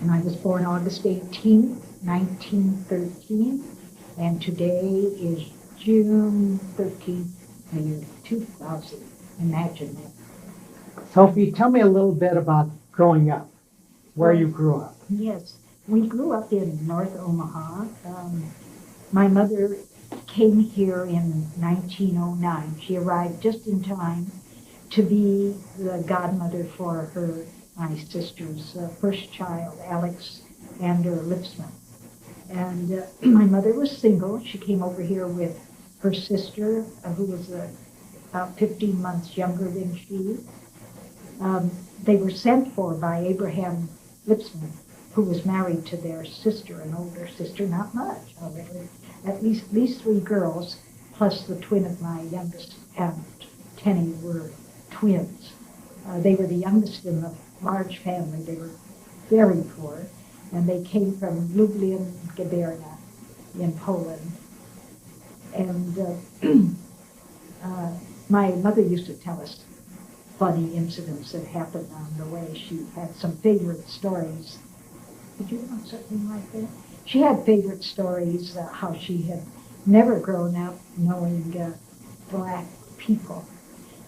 And I was born August 18th, 1913, and today is June 13th, the year 2000. Imagine that. Sophie, tell me a little bit about growing up, where you grew up. Yes, we grew up in North Omaha. My mother came here in 1909. She arrived just in time to be the godmother for my sister's first child, Alexander Lipsman. And my mother was single. She came over here with her sister, who was about 15 months younger than she. They were sent for by Abraham Lipsman, who was married to their sister, an older sister, not much, however. At least three girls, plus the twin of my youngest aunt, Tenny, were twins. They were the youngest in the large family. They were very poor, and they came from Lublin, Gdańsk in Poland. And my mother used to tell us funny incidents that happened on the way. She had some favorite stories. Did you want something like that? She had favorite stories, how she had never grown up knowing black people.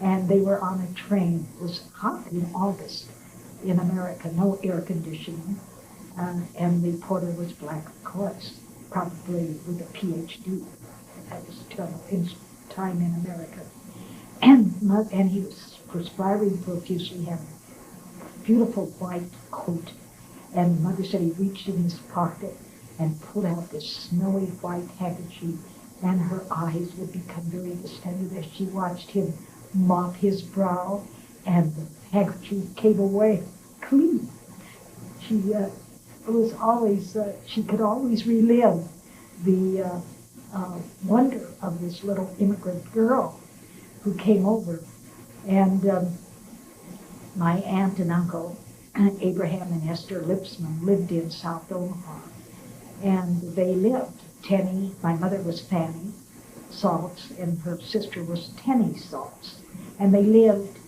And they were on a train. It was hot in August in America, no air conditioning. And the porter was black, of course, probably with a PhD. That was in time in America. And he was perspiring profusely, had a beautiful white coat. And Mother said he reached in his pocket and pulled out this snowy white handkerchief, and her eyes would become very distended as she watched him mop his brow, and the handkerchief came away clean. She she could always relive the wonder of this little immigrant girl who came over. And my aunt and uncle, Abraham and Esther Lipsman, lived in South Omaha. And they lived. Tenny, my mother was Fanny Salts, and her sister was Tenny Salts. And they lived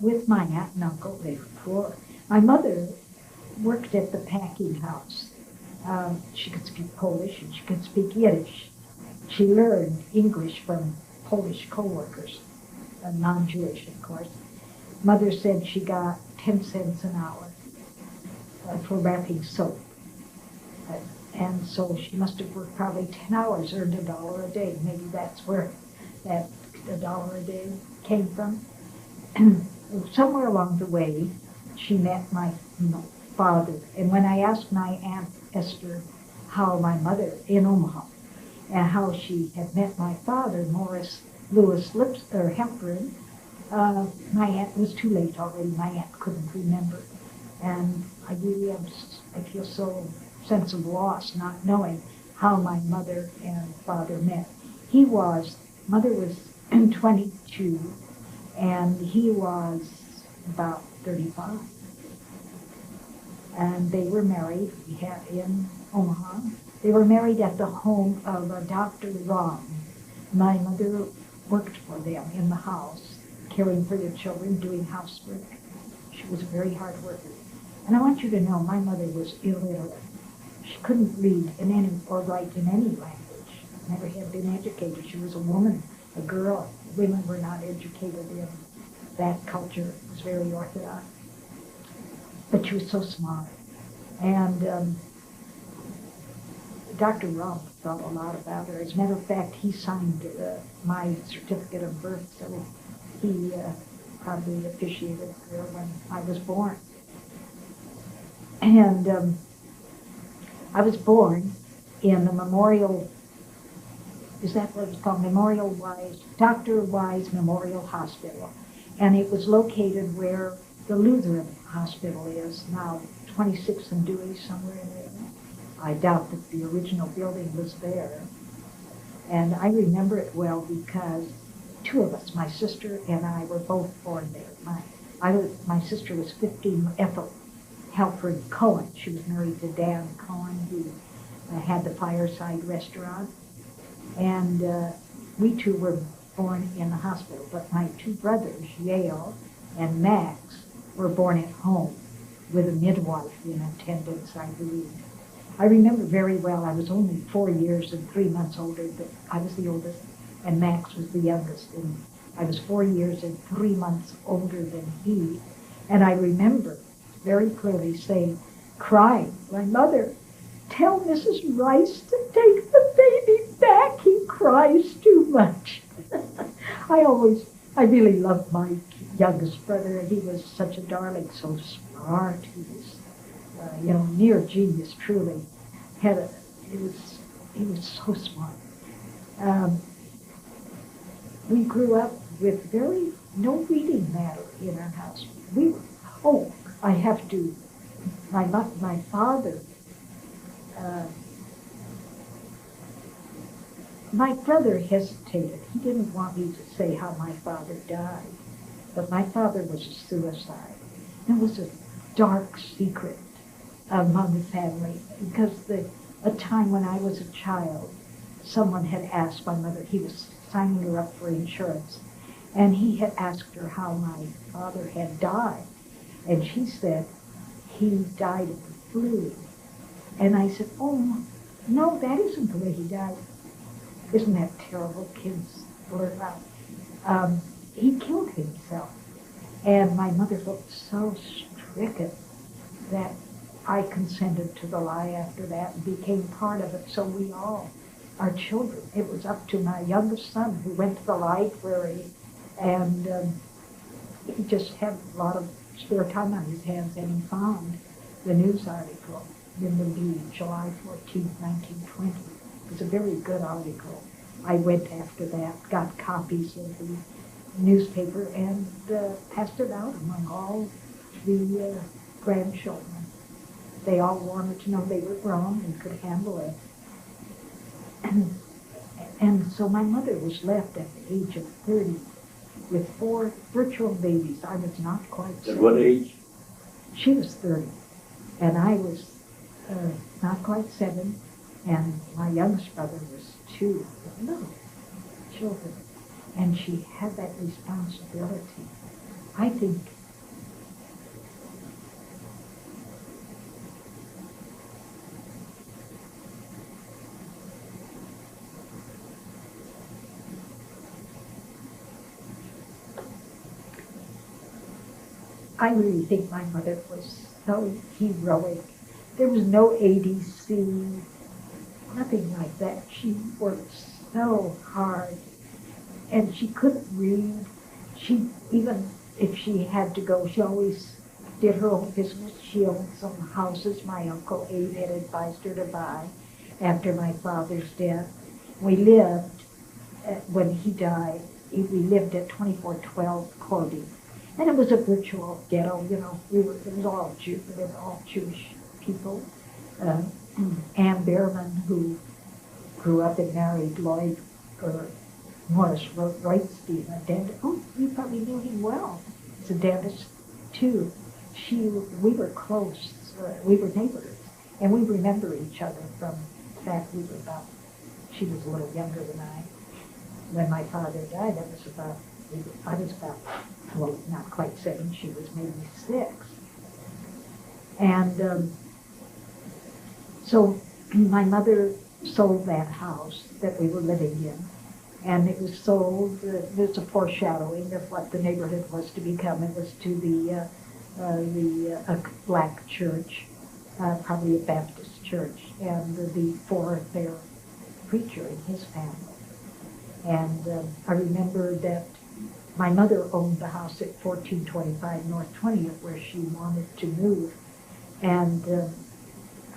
with my aunt and uncle. They were poor. My mother worked at the packing house. She could speak Polish and she could speak Yiddish. She learned English from Polish co-workers, non-Jewish, of course. Mother said she got 10 cents an hour for wrapping soap. And so she must have worked probably 10 hours, earned $1 a day. Maybe that's where that $1 a day came from. And somewhere along the way, she met my father. And when I asked my Aunt Esther how my mother in Omaha, and how she had met my father, Morris Lewis Hepburn, my aunt was too late already. My aunt couldn't remember. And I feel so sense of loss not knowing how my mother and father met. Mother was 22, and he was about 35. And they were married in Omaha. They were married at the home of Dr. Ron. My mother worked for them in the house, caring for their children, doing housework. She was a very hard worker. And I want you to know, my mother was illiterate. She couldn't read or write in any language. Never had been educated. She was a woman, a girl. Women were not educated in that culture. It was very orthodox. But she was so smart. And Dr. Rump thought a lot about her. As a matter of fact, he signed my certificate of birth, so he probably officiated her when I was born. And I was born in the Memorial, is that what it's called? Dr. Wise Memorial Hospital. And it was located where the Lutheran Hospital is now, 26th and Dewey, somewhere in there. I doubt that the original building was there. And I remember it well because two of us, my sister and I, were both born there. My sister was 15, Ethel Halford Cohen. She was married to Dan Cohen, who had the Fireside Restaurant. And we two were born in the hospital. But my two brothers, Yale and Max, were born at home. with a midwife in attendance, I believe. I remember very well, I was only 4 years and 3 months older, but I was the oldest, and Max was the youngest, and I was 4 years and 3 months older than he. And I remember very clearly saying, crying, my mother, tell Mrs. Rice to take the baby back. He cries too much. I really loved my youngest brother. He was such a darling, so smart. He was, near genius, truly. He was so smart. We grew up with no reading matter in our house. My father, my brother hesitated. He didn't want me to say how my father died, but my father was a suicide. It was a dark secret among the family because a time when I was a child, someone had asked my mother, he was signing her up for insurance, and he had asked her how my father had died. And she said, he died of the flu. And I said, oh, no, that isn't the way he died. Isn't that terrible? Kids blurt out. He killed himself. And my mother looked so stricken that I consented to the lie after that and became part of it. So we all, our children, it was up to my youngest son who went to the library, and he just had a lot of spare time on his hands, and he found the news article in the Bee, July 14th, 1920. It was a very good article. I went after that, got copies of the newspaper, and passed it out among all the grandchildren. They all wanted to know they were grown and could handle it. And so my mother was left at the age of 30 with 4 virtual babies. I was not quite 7. At what age? She was 30, and I was not quite 7, and my youngest brother was 2, little children. And she had that responsibility. I think I really think my mother was so heroic. There was no ADC, nothing like that. She worked so hard, and she couldn't read. Even if she had to go, she always did her own business. She owned some houses my Uncle Abe had advised her to buy after my father's death. We lived, when he died, we lived at 2412 Corby. And it was a virtual ghetto, it was all Jewish people. Ann Behrman, who grew up and married Lloyd, or Morris Reutzstein, a dentist. Oh, you probably knew him well. He's a dentist, too. We were close, we were neighbors, and we remember each other from the fact she was a little younger than I. When my father died, I was about, well, not quite 7, she was maybe 6. And so my mother sold that house that we were living in, and it was sold, there's a foreshadowing of what the neighborhood was to become. It was to the black church, probably a Baptist church, and their preacher in his family. And I remember that my mother owned the house at 1425 North 20th, where she wanted to move. And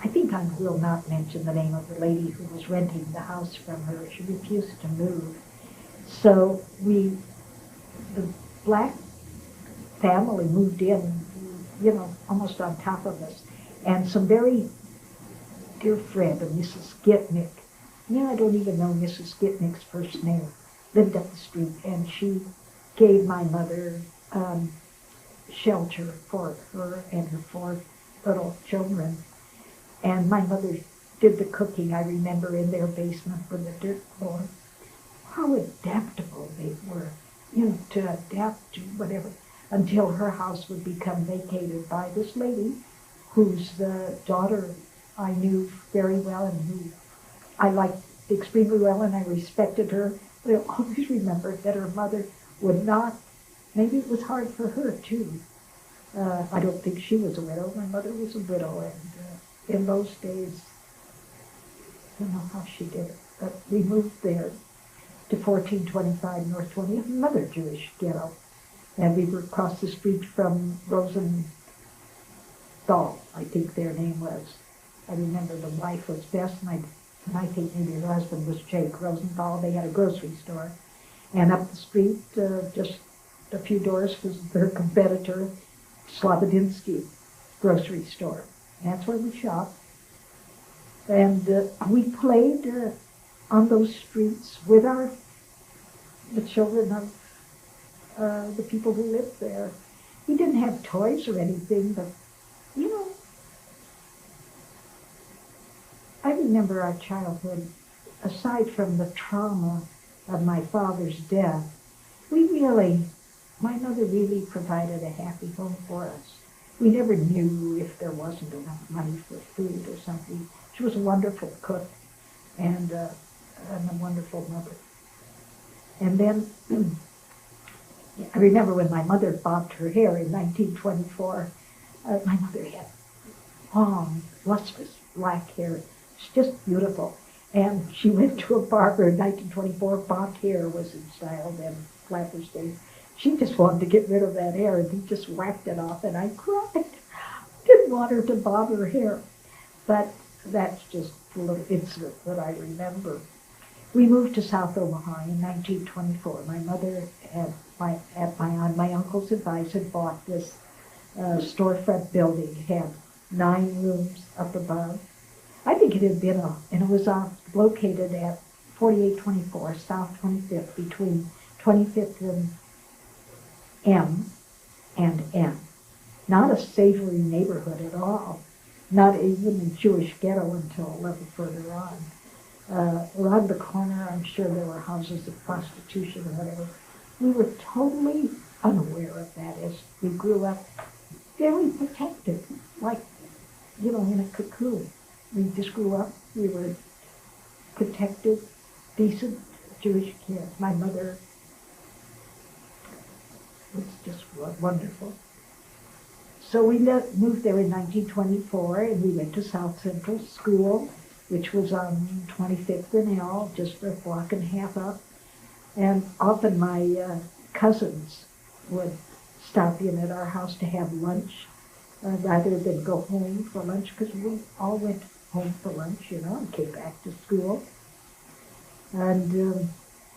I think I will not mention the name of the lady who was renting the house from her. She refused to move. So the black family moved in, almost on top of us. And some very dear friend of Mrs. Gitnick, I don't even know Mrs. Gitnick's first name, lived up the street, and she gave my mother shelter for her and her 4 little children. And my mother did the cooking, I remember, in their basement with the dirt floor. How adaptable they were, to adapt to whatever. until her house would become vacated by this lady whose daughter I knew very well and who I liked extremely well, and I respected her. But I always remembered that her mother would not, maybe it was hard for her too. I don't think she was a widow. My mother was a widow, and in those days, I don't know how she did it, but we moved there to 1425 North 20th, another Jewish ghetto. And we were across the street from Rosenthal, I think their name was. I remember the wife was Bess, and I think maybe her husband was Jake Rosenthal. They had a grocery store. And up the street, just a few doors, was their competitor, Slobodinsky grocery store. And that's where we shopped. And we played on those streets with the children of the people who lived there. We didn't have toys or anything, but, you know, I remember our childhood, aside from the trauma of my father's death, my mother really provided a happy home for us. We never knew if there wasn't enough money for food or something. She was a wonderful cook and a wonderful mother. And then I remember when my mother bobbed her hair in 1924, my mother had long, lustrous black hair. It's just beautiful. And she went to a barber in 1924. Bobbed hair was in style then, Flappers days. She just wanted to get rid of that hair, and he just whacked it off, and I cried. Didn't want her to bob her hair. But that's just a little incident that I remember. We moved to South Omaha in 1924. My mother, on my uncle's advice, had bought this storefront building. It had 9 rooms up above. I think it had been and it was located at 4824 South 25th, between 25th and M and N. Not a savory neighborhood at all. Not even a Jewish ghetto until a level further on. Around the corner, I'm sure there were houses of prostitution or whatever. We were totally unaware of that as we grew up, very protected, like, you know, in a cocoon. We just grew up, we were protected, decent Jewish kids. My mother was just wonderful. So we moved there in 1924, and we went to South Central School, which was on 25th and L, just a block and a half up. And often my cousins would stop in at our house to have lunch rather than go home for lunch, because we all went home for lunch, you know, and came back to school. And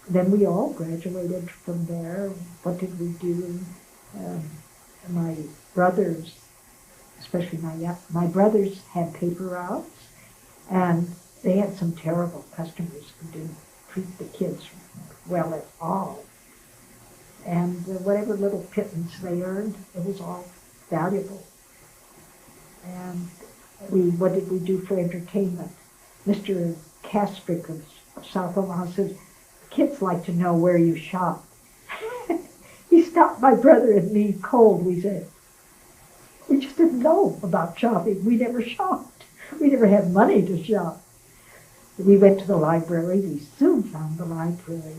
then we all graduated from there. What did we do? My brothers, especially my brothers, had paper routes, and they had some terrible customers who didn't treat the kids well at all. And whatever little pittance they earned, it was all valuable. And what did we do for entertainment? Mr. Kastrick of South Omaha said, kids like to know where you shop. He stopped my brother and me cold, we said. We just didn't know about shopping. We never shopped. We never had money to shop. We went to the library. We soon found the library.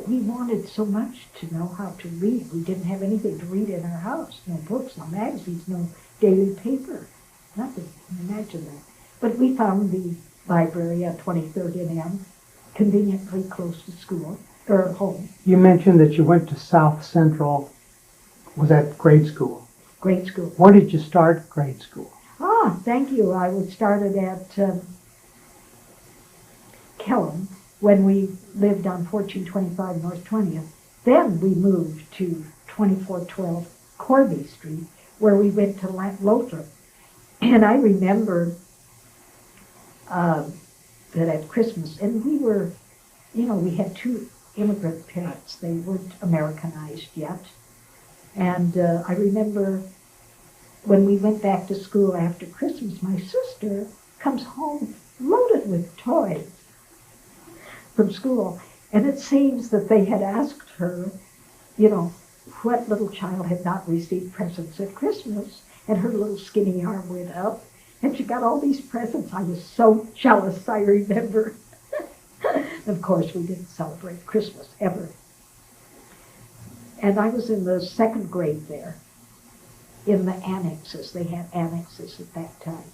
We wanted so much to know how to read. We didn't have anything to read in our house. No books, no magazines, no daily paper. Nothing. Imagine that. But we found the library at 23rd and M, conveniently close to school, or home. You mentioned that you went to South Central. Was that grade school? Grade school. Where did you start grade school? Thank you. I started at Kellam when we lived on 1425 North 20th. Then we moved to 2412 Corby Street, where we went to Lothrop. And I remember that at Christmas, and we were, you know, we had 2 immigrant parents. They weren't Americanized yet. And I remember when we went back to school after Christmas, my sister comes home loaded with toys from school. And it seems that they had asked her, you know, what little child had not received presents at Christmas? And her little skinny arm went up, and she got all these presents. I was so jealous, I remember. Of course, we didn't celebrate Christmas ever. And I was in the second grade there, in the annexes. They had annexes at that time.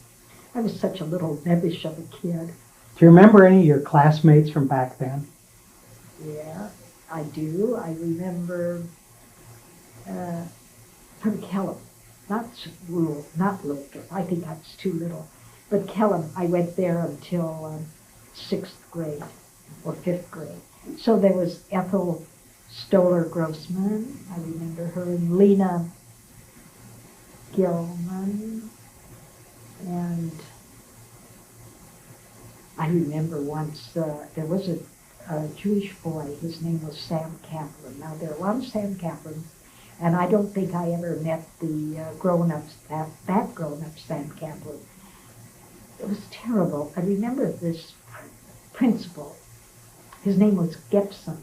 I was such a little nebbish of a kid. Do you remember any of your classmates from back then? Yeah, I do. I remember from Kellum, not Luther. I think I was too little. But Kellum, I went there until 6th grade or 5th grade. So there was Ethel Stoller Grossman. I remember her, and Lena Gilman. And I remember once there was a Jewish boy. His name was Sam Kaplan. Now, there are a lot of Sam Kaplans, and I don't think I ever met the grown-ups, that grown-up Sam Kaplan. It was terrible. I remember this principal. His name was Gepson,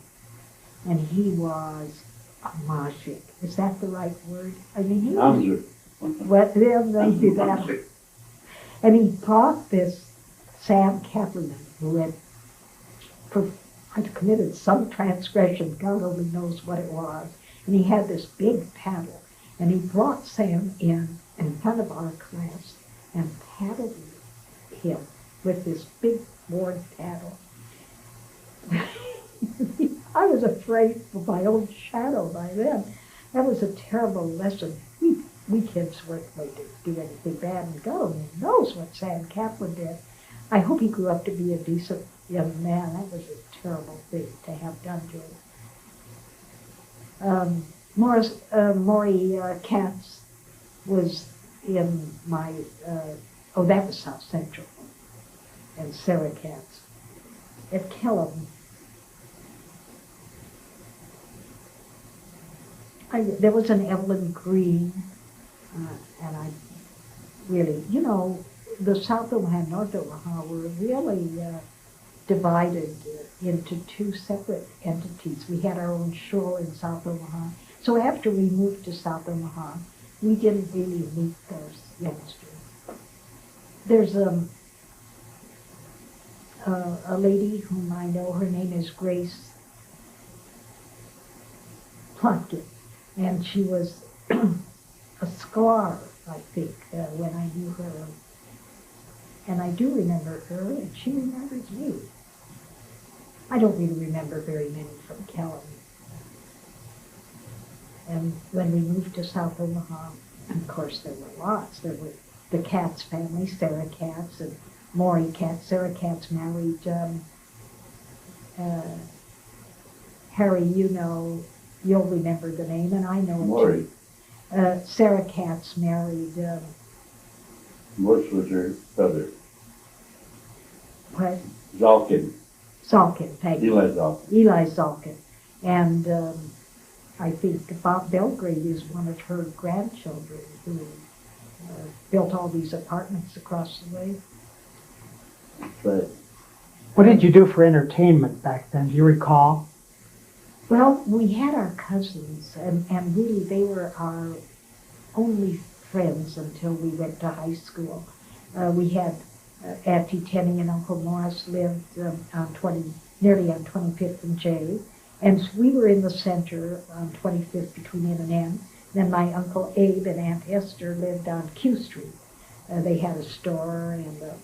and he was a mashik. Is that the right word? I mean, he was... What? Yeah, maybe that. And he brought this Sam Kaplan, who had committed some transgression, God only knows what it was, and he had this big paddle, and he brought Sam in front of our class and paddled him with this big board paddle. I was afraid of my own shadow by then. That was a terrible lesson. We kids weren't going to do anything bad, and God only knows what Sam Kaplan did. I hope he grew up to be a decent young man. That was a terrible thing to have done to him. Maury Katz was in my, that was South Central, and Sarah Katz. At Kellum, there was an Evelyn Green, and I really, the South Omaha and North Omaha were really divided into two separate entities. We had our own shul in South Omaha. So after we moved to South Omaha, we didn't really meet those youngsters. There's a lady whom I know, her name is Grace Plotkin, and she was a scholar, I think, when I knew her. And I do remember her, and she remembers me. I don't really remember very many from Kellum. And when we moved to South Omaha, of course there were lots. There were the Katz family, Sarah Katz and Maury Katz. Sarah Katz married Harry, you'll remember the name, and I know Maury. too. Sarah Katz married... Bush was her brother. What? Zalkin. Zalkin, thank you. Eli Zalkin. Eli Zalkin. And I think Bob Belgrade is one of her grandchildren who built all these apartments across the way. But What did you do for entertainment back then? Do you recall? Well, we had our cousins, and really they were our only friends until we went to high school. We had Auntie Tenny and Uncle Morris lived nearly on 25th and J, and we were in the center on 25th between N and N. Then my Uncle Abe and Aunt Esther lived on Q Street. They had a store and a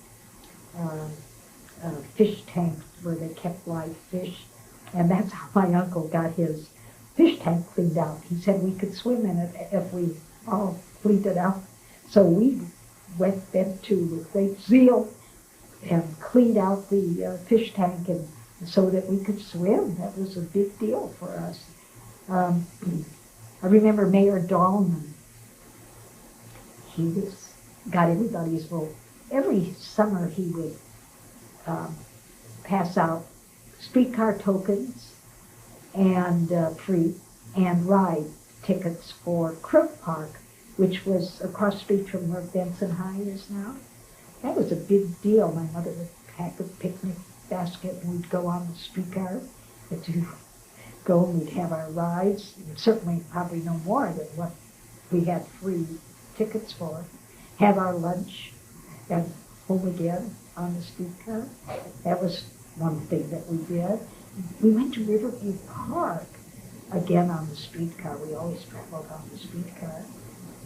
fish tank where they kept live fish, and that's how my uncle got his fish tank cleaned out. He said we could swim in it if we all cleaned it out. So we went then to with great zeal and cleaned out the fish tank and so that we could swim. That was a big deal for us. I remember Mayor Dahlman. He got everybody's vote. Every summer he would pass out streetcar tokens and free and ride tickets for Crook Park, which was across the street from where Benson High is now. That was a big deal. My mother would pack a picnic basket and we'd go on the streetcar to go and we'd have our rides, and certainly probably no more than what we had free tickets for, have our lunch, and home again on the streetcar. That was one thing that we did. We went to Riverview Park, again on the streetcar. We always traveled on the streetcar.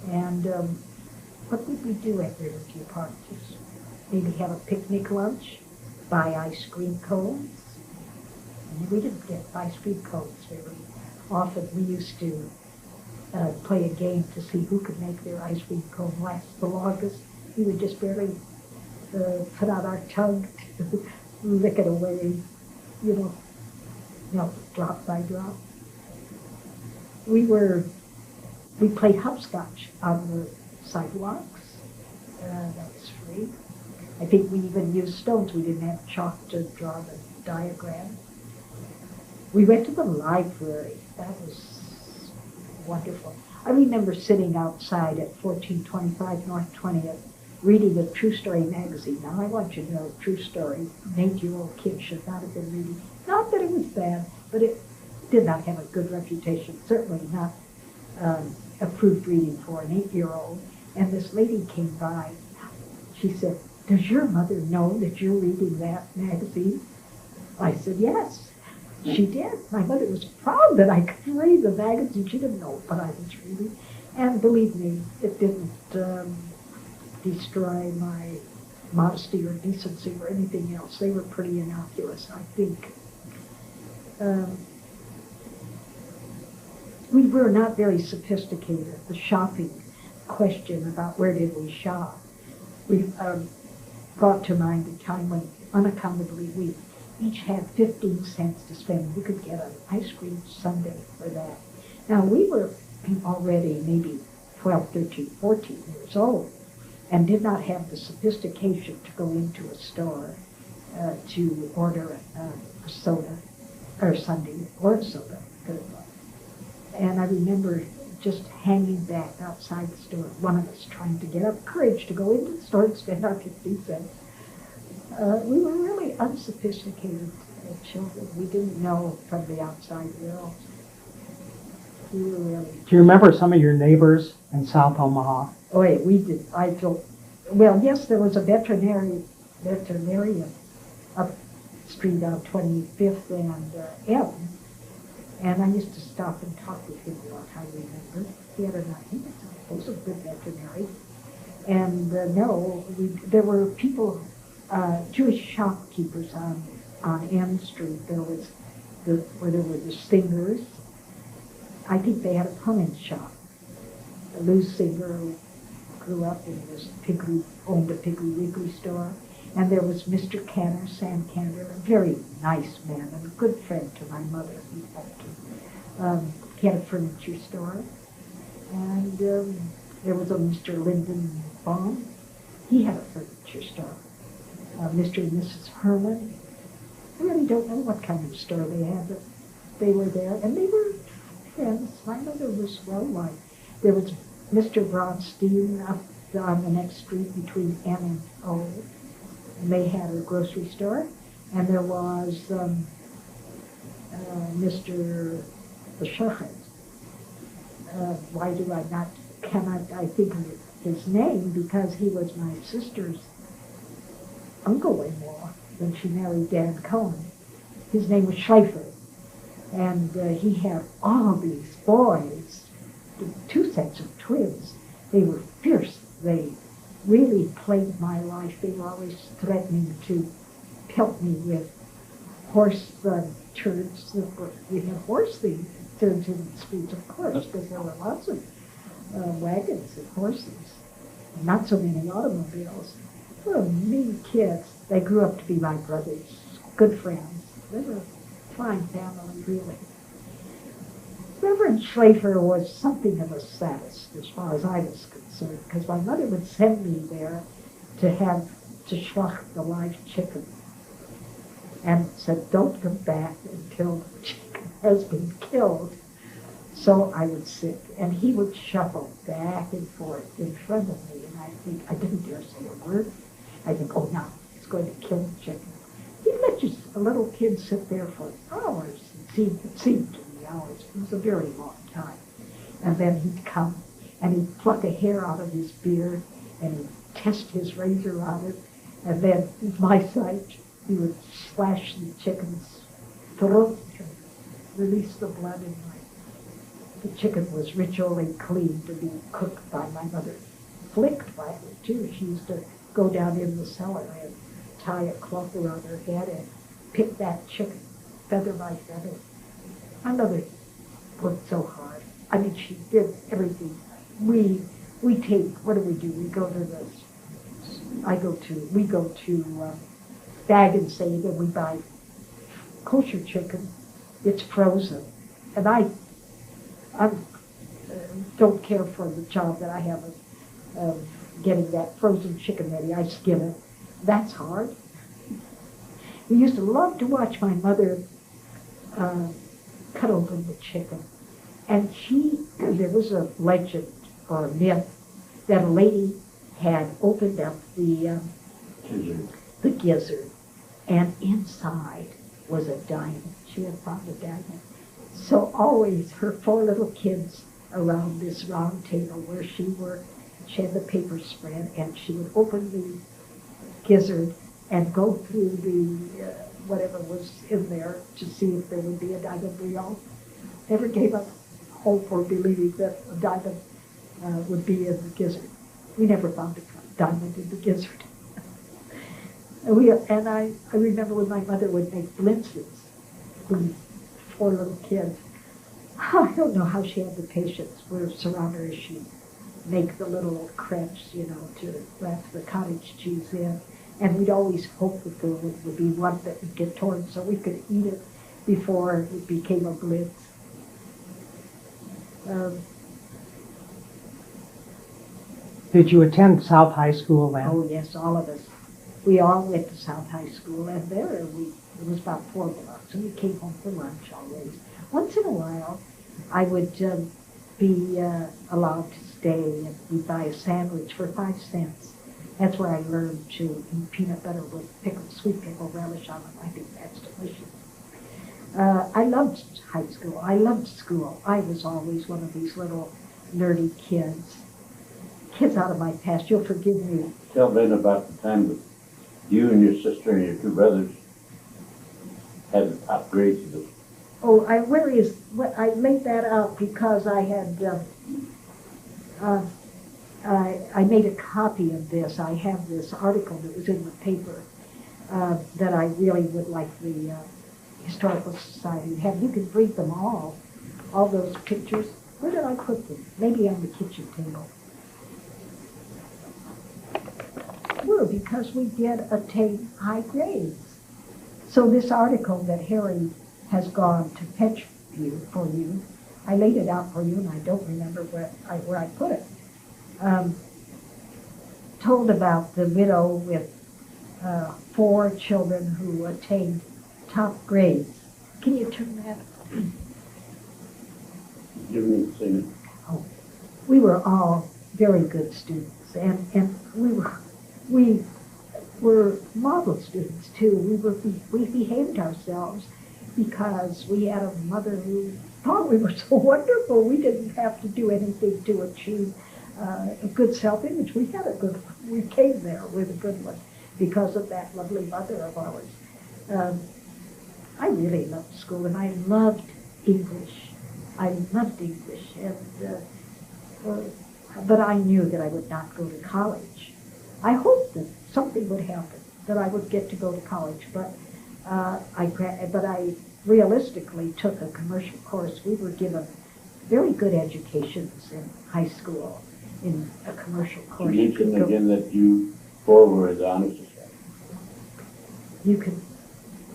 And what did we do at Riverview Park? Just maybe have a picnic lunch, buy ice cream cones. And we didn't get ice cream cones very often. We used to play a game to see who could make their ice cream cone last the longest. We would just barely put out our tongue to lick it away, drop by drop. We played hopscotch on the sidewalks. That was free. I think we even used stones. We didn't have chalk to draw the diagram. We went to the library. That was wonderful. I remember sitting outside at 1425 North 20th reading a True Story magazine. Now, I want you to know, True Story, an 8-year-old kid should not have been reading. Not that it was bad, but it did not have a good reputation. Certainly not approved reading for an 8-year-old. And this lady came by. She said, "Does your mother know that you're reading that magazine?" I said, "Yes." She did. My mother was proud that I could read the magazine. She didn't know what I was reading. And believe me, it didn't destroy my modesty or decency or anything else. They were pretty innocuous, I think. We were not very sophisticated. The shopping question about where did we shop, we brought to mind a time when unaccountably we each had 15 cents to spend. We could get an ice cream sundae for that. Now, we were already maybe 12, 13, 14 years old and did not have the sophistication to go into a store to order a soda, or sundae, or a soda. And I remember just hanging back outside the store, one of us trying to get up courage to go into the store and spend our 50 cents. We were really unsophisticated children. We didn't know from the outside world. We were really... Do you remember some of your neighbors in South Omaha? Oh, yeah, we did. Well, yes, there was a veterinarian up street on 25th and M. And I used to stop and talk with him a lot, I remember. He had he was a good veterinary. And there were people, Jewish shopkeepers on M Street. There was where there were the Singers. I think they had a plumbing shop. Lou Singer grew up in this owned a Piggly Wiggly store. And there was Mr. Canner, Sam Canner, a very nice man and a good friend to my mother. He had a furniture store. And there was a Mr. Lyndon Baum. He had a furniture store. Mr. and Mrs. Herman. I really don't know what kind of store they had, but they were there. And they were friends. My mother was well liked. There was Mr. Bronstein up on the next street between N and O. And they had a grocery store. And there was Mr. Beschachet. Why do cannot I think of his name? Because he was my sister's uncle-in-law when she married Dan Cohen. His name was Schleifer. And he had all these boys, 2 sets of twins. They were fierce. They really plagued my life. They were always threatening to pelt me with horse turds. We had horse thieves turns in the streets, of course, because there were lots of wagons and horses, and not so many automobiles. They were mean kids. They grew up to be my brothers, good friends. They were a fine family, really. Reverend Schleifer was something of a sadist as far as I was concerned, because my mother would send me there to schlach the live chicken, and said, "Don't come back until the chicken has been killed." So I would sit, and he would shuffle back and forth in front of me, and I didn't dare say a word. I think, oh, now he's going to kill the chicken. He'd let a little kid sit there for hours, it seemed to me. hours. It was a very long time. And then he'd come and he'd pluck a hair out of his beard and he'd test his razor on it. And then, with my sight, he would slash the chicken's throat and release the blood in my. The chicken was ritually clean to be cooked by my mother. Flicked by her, too. She used to go down in the cellar and tie a cloth around her head and pick that chicken, feather by feather. My mother worked so hard. I mean, she did everything. We take, what do? We go to the, we go to Bag and Save and we buy kosher chicken. It's frozen. And I don't care for the job that I have of getting that frozen chicken ready. I skin it. That's hard. We used to love to watch my mother cut open the chicken. And there was a legend or a myth that a lady had opened up the gizzard, and inside was a diamond. She had found a diamond. So always her 4 little kids around this round table where she had the paper spread, and she would open the gizzard and go through the whatever was in there to see if there would be a diamond. We all never gave up hope or believing that a diamond would be in the gizzard. We never found a diamond in the gizzard. And I remember when my mother would make blintzes with 4 little kids. I don't know how she had the patience. We're surrounded her as she'd make the little crepes, to wrap the cottage cheese in. And we'd always hope that there would be one that would get torn so we could eat it before it became a blitz. Did you attend South High School then? Oh, yes, all of us. We all went to South High School, and there it was about 4 blocks, and we came home for lunch always. Once in a while, I would be allowed to stay, and we'd buy a sandwich for 5 cents. That's where I learned to eat peanut butter with sweet pickle relish on it. I think that's delicious. I loved high school. I loved school. I was always one of these little nerdy kids out of my past. You'll forgive me. Tell Ben about the time that you and your sister and your 2 brothers had the top grades of the. Oh, I made that out because I had, I made a copy of this. I have this article that was in the paper that I really would like the Historical Society to have. You can read them all those pictures. Where did I put them? Maybe on the kitchen table. Well, because we did attain high grades. So this article that Harry has gone to fetch for you, I laid it out for you, and I don't remember where I put it. Told about the widow with 4 children who attained top grades. Can you turn that? Give me the same. Oh, we were all very good students, and we were model students too. We behaved ourselves because we had a mother who thought we were so wonderful. We didn't have to do anything to achieve a good self-image. We had a good one. We came there with a good one because of that lovely mother of ours. I really loved school, and I loved English. But I knew that I would not go to college. I hoped that something would happen, that I would get to go to college, but I realistically took a commercial course. We were given very good educations in high school in a commercial course. You mentioned again that you 4 were at the Honor Society. You could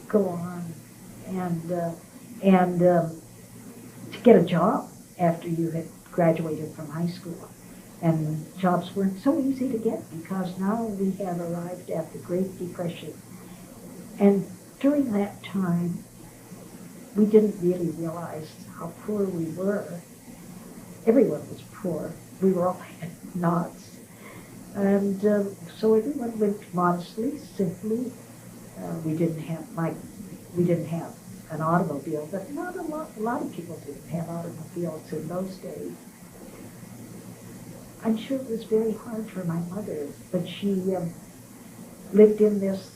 go on and to get a job after you had graduated from high school. And jobs weren't so easy to get because now we have arrived at the Great Depression. And during that time, we didn't really realize how poor we were. Everyone was poor. We were all had knots. And so everyone lived modestly, simply. We didn't have an automobile, but not a lot of people didn't have automobiles in those days. I'm sure it was very hard for my mother, but she lived in this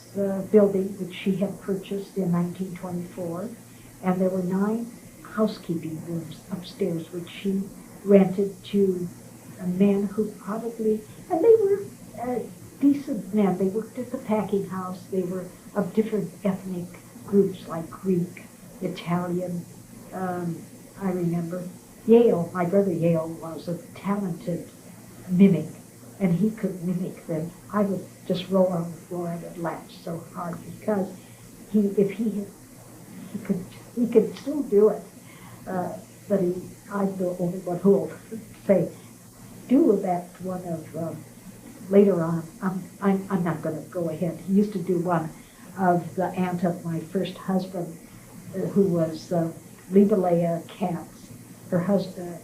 building which she had purchased in 1924, and there were 9 housekeeping rooms upstairs which she rented to men who probably, and they were decent men. They worked at the packing house. They were of different ethnic groups like Greek, Italian. I remember Yale, my brother Yale was a talented mimic, and he could mimic them. I would just roll on the floor and would laugh so hard because he could still do it. But I'm the only one who will say, do that one of, later on, I'm not going to go ahead. He used to do one of the aunt of my first husband, who was Liebelea Katz. Her husband,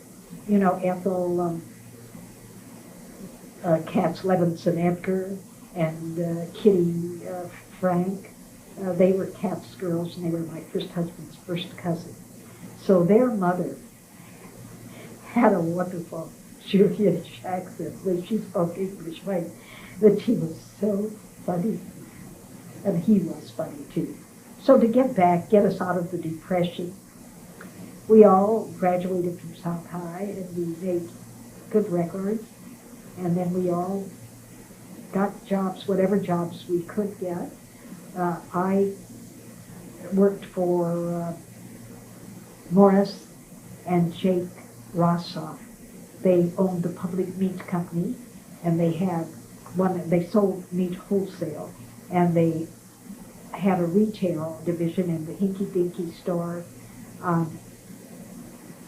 Ethel Katz Levinson Edgar and Kitty Frank. They were Katz girls, and they were my first husband's first cousin. So their mother had a wonderful Jewish accent when she spoke English, right? That she was so funny, and he was funny too. So to get us out of the Depression, we all graduated from South High, and we made good records, and then we all got jobs, whatever jobs we could get. I worked for Morris and Jake Rossoff. They owned the Public Meat Company, and they sold meat wholesale, and they had a retail division in the Hinky Dinky store on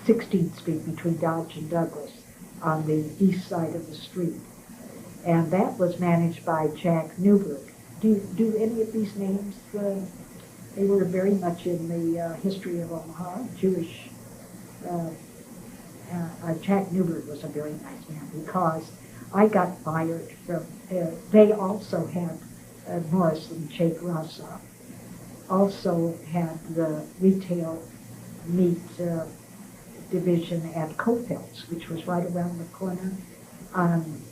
16th Street between Dodge and Douglas on the east side of the street. And that was managed by Jack Newberg. Do any of these names, they were very much in the history of Omaha, Jewish. Jack Newberg was a very nice man because I got fired from, they also had, Morris and Jake Rossoff also had the retail meat division at Cofeld's, which was right around the corner on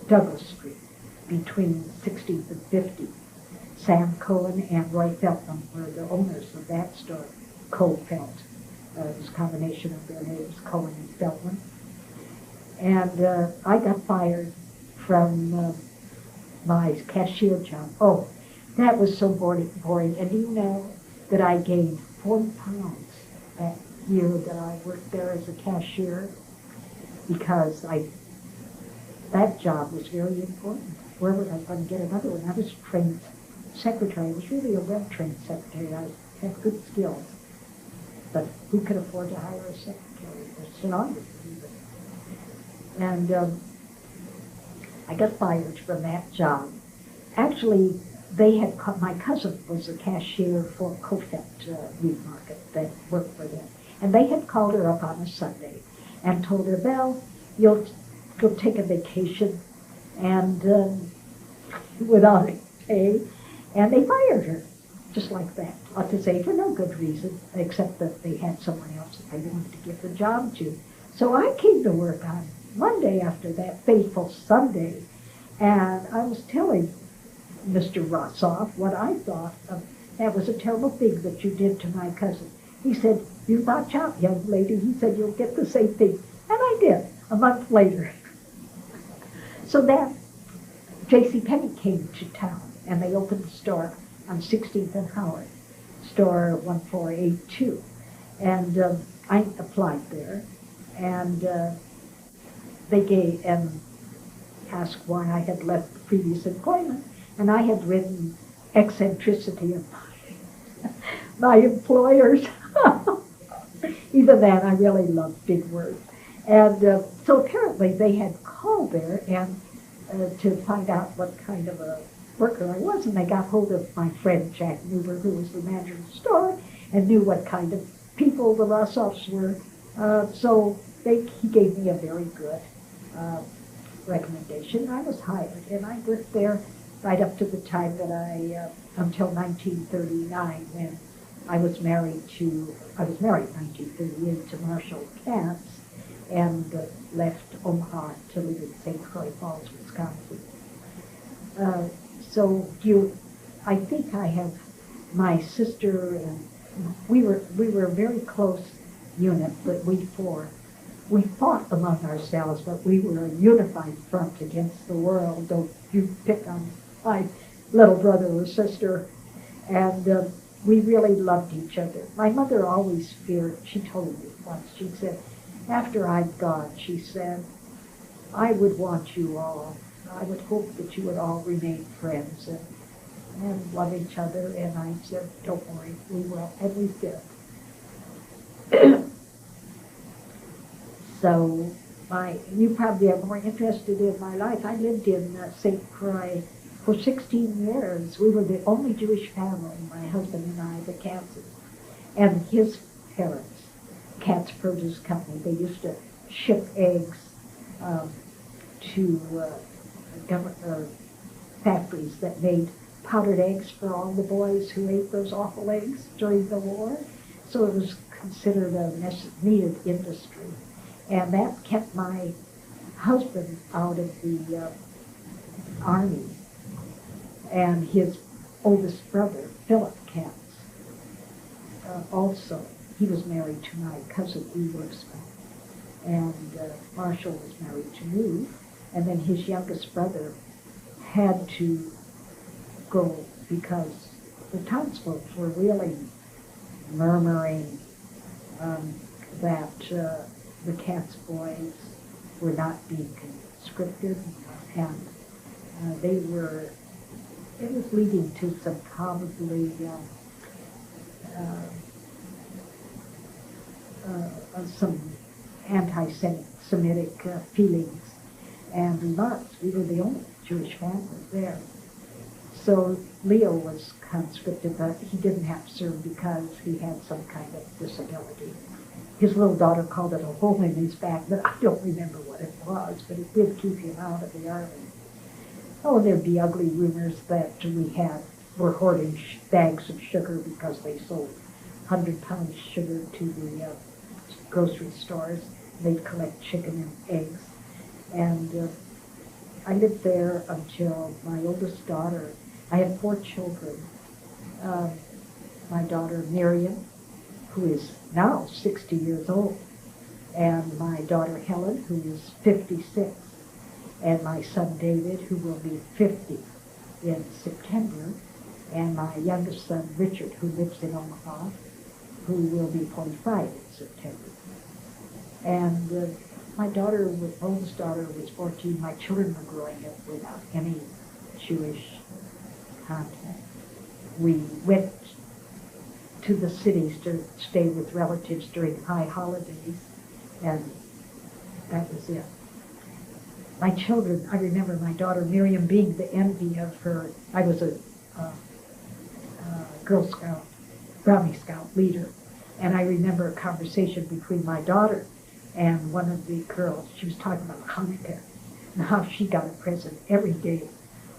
Douglas Street between 16th and 50th. Sam Cohen and Roy Feltman were the owners of that store, Cofeld. It was a combination of their names, Cohen and Feltman. And I got fired from my cashier job. Oh, that was so boring. And do you know that I gained 40 pounds that year that I worked there as a cashier? Because that job was very important. Where was I going to get another one? I was a trained secretary. I was really a well-trained secretary. I had good skills. But who could afford to hire a secretary or stenographer even? And I got fired from that job. Actually, my cousin was a cashier for Cofet Meat Market that worked for them. And they had called her up on a Sunday and told her, Belle, you'll take a vacation and without pay. And they fired her, just like that. Ought to say, for no good reason, except that they had someone else that they wanted to give the job to. So I came to work on Monday after that fateful Sunday, and I was telling Mr. Rossoff what I thought of, that was a terrible thing that you did to my cousin. He said, you watch out, young lady. He said, you'll get the same thing. And I did, a month later. So that J.C. Penney came to town, and they opened the store on 16th and Howard, store 1482. And I applied there, and they asked why I had left the previous employment, and I had written eccentricity of my employers. Even then, I really loved big words. And so apparently they had called there and to find out what kind of a worker I was, and they got hold of my friend Jack Newberg, who was the manager of the store, and knew what kind of people the Rossoffs were. So he gave me a very good recommendation. I was hired, and I worked there right up to the time that until 1939, when I was married in 1938 to Marshall Katz, and left Omaha to live in St. Croix Falls, Wisconsin. I think I have my sister, and we were a very close unit, but we fought among ourselves, but we were a unified front against the world. Don't you pick on my little brother or sister. And we really loved each other. My mother always feared, she told me once, she said, after I'm gone, she said, I would want you all. I would hope that you would all remain friends and love each other. And I said, don't worry, we will. And we did. So you probably are more interested in my life. I lived in St. Croix for 16 years. We were the only Jewish family, my husband and I, the Katzes. And his parents, Katz Produce Company, they used to ship eggs to factories that made powdered eggs for all the boys who ate those awful eggs during the war. So it was considered a needed industry. And that kept my husband out of the Army. And his oldest brother, Philip Katz, also, he was married to my cousin, Lee Wolfsman. And Marshall was married to me. And then his youngest brother had to go because the townsfolk were really murmuring that the Katz boys were not being conscripted, and it was leading to some probably some anti-Semitic feelings. And we were the only Jewish family there. So Leo was conscripted, but he didn't have to serve because he had some kind of disability. His little daughter called it a hole in his back, but I don't remember what it was, but it did keep him out of the Army. Oh, there'd be ugly rumors that were hoarding bags of sugar because they sold 100-pound sugar to the grocery stores. They'd collect chicken and eggs. And I lived there until my oldest daughter, I had 4 children. My daughter Miriam, who is now 60 years old, and my daughter Helen, who is 56, and my son David, who will be 50 in September, and my youngest son Richard, who lives in Omaha, who will be 45 in September. And my oldest daughter was 14. My children were growing up without any Jewish contact. We went to the cities to stay with relatives during high holidays, and that was it. My children, I remember my daughter Miriam being the envy of her. I was a Girl Scout, Brownie Scout leader, and I remember a conversation between my daughter and one of the girls. She was talking about Hanukkah and how she got a present every day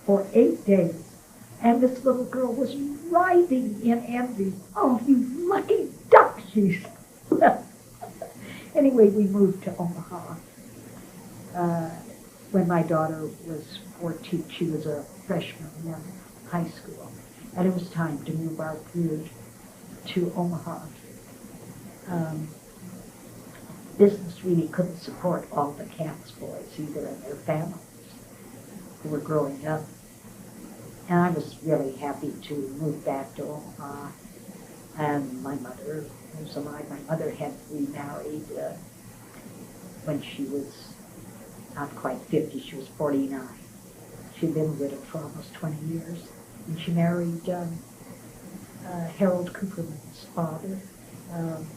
for 8 days. And this little girl was writhing in envy. Oh, you lucky duck, she said. Anyway, we moved to Omaha. When my daughter was 14, she was a freshman in high school. And it was time to move our group to Omaha. Business really couldn't support all the Katz boys, either, and their families who were growing up. And I was really happy to move back to Omaha. And my mother was alive. My mother had remarried when she was not quite 50. She was 49. She'd been widowed for almost 20 years. And she married Harold Cooperman's father,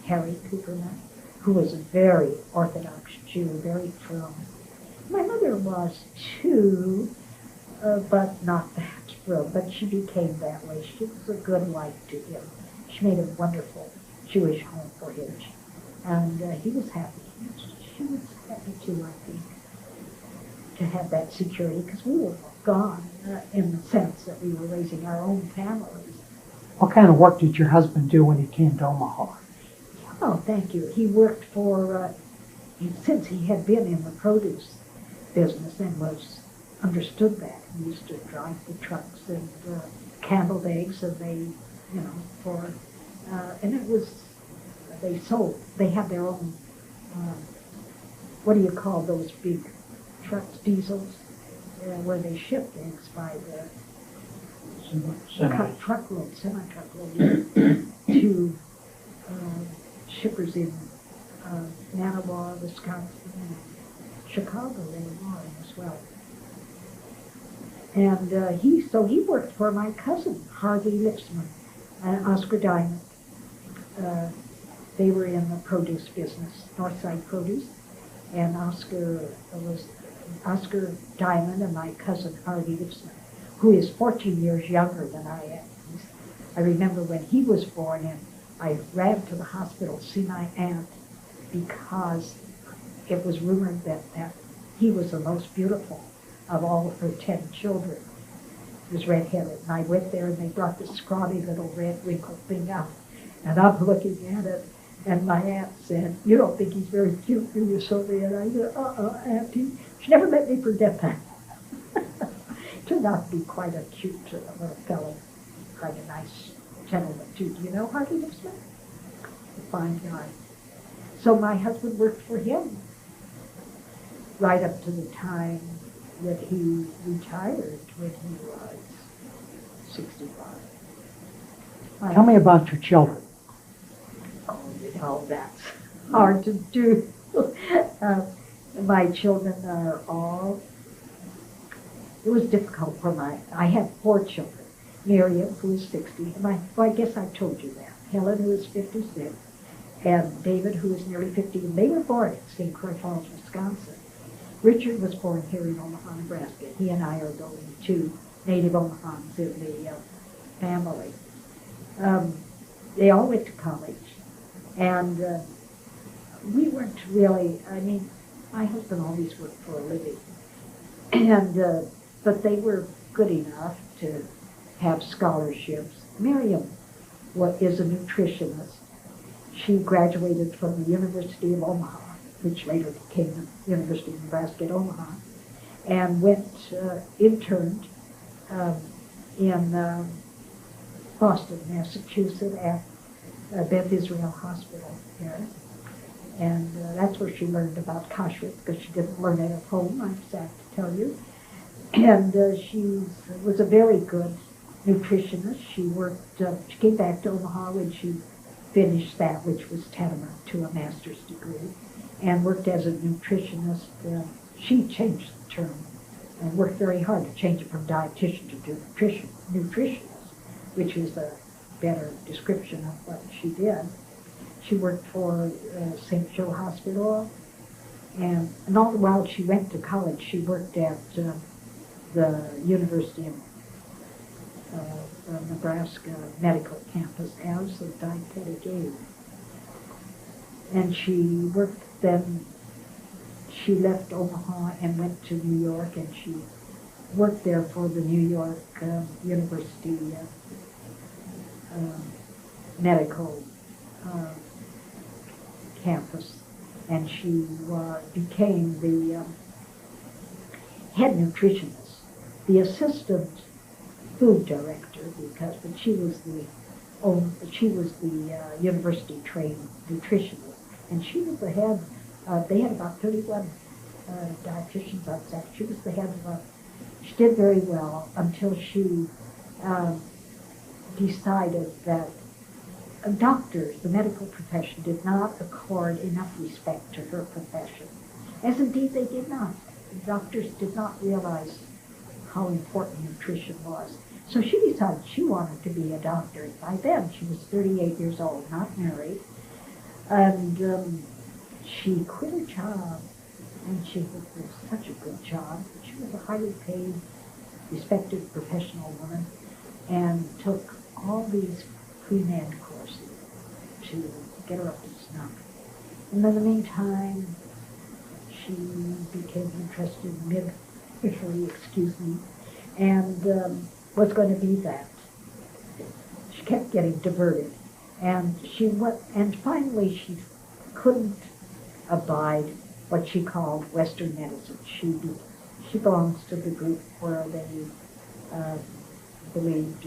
Harry Cooperman, who was a very Orthodox Jew, very firm. My mother was too, but not that firm, but she became that way. She was a good wife to him. She made a wonderful Jewish home for him, and he was happy. She was happy too, I think, to have that security, because we were gone in the sense that we were raising our own families. What kind of work did your husband do when he came to Omaha? Oh, thank you. He worked for, since he had been in the produce business and was understood that. He used to drive the trucks and candled eggs, and they, and it was, they sold. They had their own, what do you call those big trucks, diesels, where they shipped eggs by the semi-truckload to shippers in Manawha, Wisconsin, and Chicago. They were on as well. And he worked for my cousin, Harvey Lipsman, and Oscar Diamond. They were in the produce business, Northside Produce, and Oscar Diamond and my cousin Harvey Lipsman, who is 14 years younger than I am. I remember when he was born, and I ran to the hospital to see my aunt because it was rumored that he was the most beautiful of all of her 10 children. He was redheaded, and I went there, and they brought this scrawny little red wrinkled thing out, and I'm looking at it, and my aunt said, "You don't think he's very cute, do you, Sylvia?" And I said, Auntie. She never let me forget that. Turned out to be quite a cute little fellow, quite a nice gentleman, too. Do you know Harvey Lipsman? A fine guy. So my husband worked for him right up to the time that he retired when he was 65. Tell me about your children. Oh, that's hard to do. My children are all, it was difficult for I had 4 children. Miriam, who is 60, and I guess I told you that. Helen, who is 56, and David, who is nearly 50, and they were born in St. Croix Falls, Wisconsin. Richard was born here in Omaha, Nebraska. He and I are the only 2 native Omahans in the family. They all went to college, and we weren't really, my husband always worked for a living, and but they were good enough to have scholarships. Miriam is a nutritionist. She graduated from the University of Omaha, which later became the University of Nebraska at Omaha, and interned in Boston, Massachusetts at Beth Israel Hospital there. And that's where she learned about kashrut, because she didn't learn it at home, I'm sad to tell you. And she was a very good nutritionist. She came back to Omaha when she finished that, which was tantamount to a master's degree, and worked as a nutritionist. She changed the term and worked very hard to change it from dietitian to nutritionist, which is a better description of what she did. She worked for St. Joe Hospital, and all the while she went to college, she worked at the University of Nebraska Medical Campus as a dietetic aide. And she worked then, she left Omaha and went to New York, and she worked there for the New York University Medical campus, and she became the head nutritionist, the assistant food director, but she was the university trained nutritionist, and she was the head. They had about 31 dietitians on staff. She was the head of she did very well until she decided that doctors, the medical profession, did not accord enough respect to her profession, as indeed they did not. The doctors did not realize how important nutrition was. So she decided she wanted to be a doctor. By then, she was 38 years old, not married, and she quit her job, and she was such a good job. She was a highly paid, respected professional woman, and took all these pre-med courses to get her up to snuff. And in the meantime, she became interested in midwifery, and was going to be that. She kept getting diverted, and and finally she couldn't abide what she called Western medicine. She belongs to the group where they believed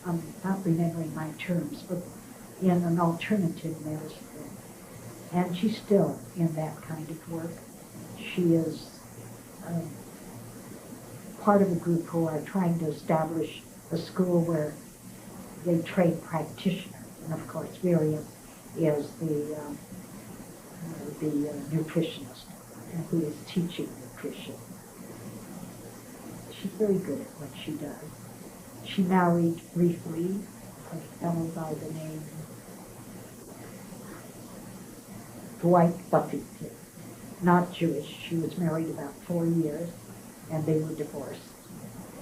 I'm not remembering my terms, but in an alternative medicine. And she's still in that kind of work. She is part of a group who are trying to establish a school where they train practitioners. And of course, Miriam is the nutritionist who is teaching nutrition. She's very good at what she does. She married briefly a fellow by the name Dwight Buffington, not Jewish. She was married about 4 years, and they were divorced,